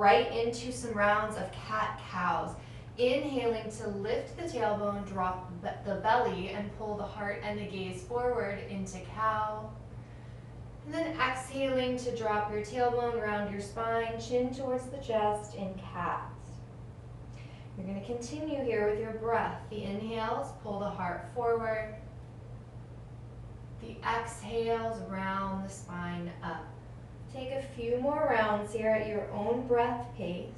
right into some rounds of cat-cows. Inhaling to lift the tailbone, drop the belly, and pull the heart and the gaze forward into cow. And then exhaling to drop your tailbone around your spine, chin towards the chest in cat. You're going to continue here with your breath. The inhales, pull the heart forward. The exhales, round the spine up. Take a few more rounds here at your own breath pace.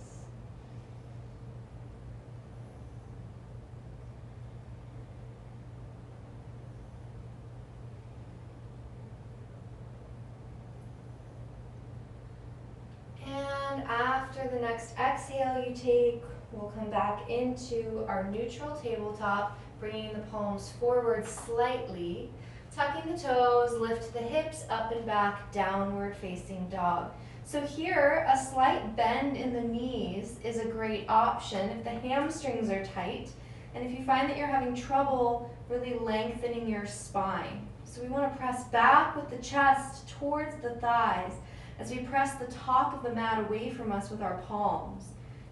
And after the next exhale you take, we'll come back into our neutral tabletop, bringing the palms forward slightly, tucking the toes, lift the hips up and back, downward facing dog. So here, a slight bend in the knees is a great option if the hamstrings are tight, and if you find that you're having trouble really lengthening your spine. So we want to press back with the chest towards the thighs as we press the top of the mat away from us with our palms.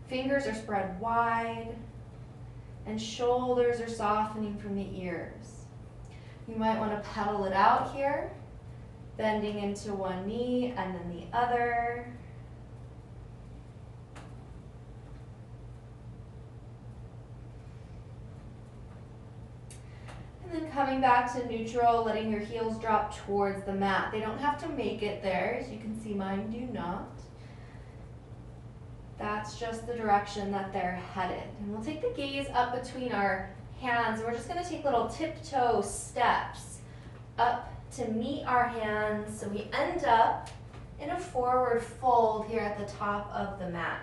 Fingers are spread wide, and shoulders are softening from the ears. You might want to pedal it out here, bending into one knee and then the other. And then coming back to neutral, letting your heels drop towards the mat. They don't have to make it there. As you can see, mine do not. That's just the direction that they're headed. And we'll take the gaze up between our hands. We're just going to take little tiptoe steps up to meet our hands. So we end up in a forward fold here at the top of the mat.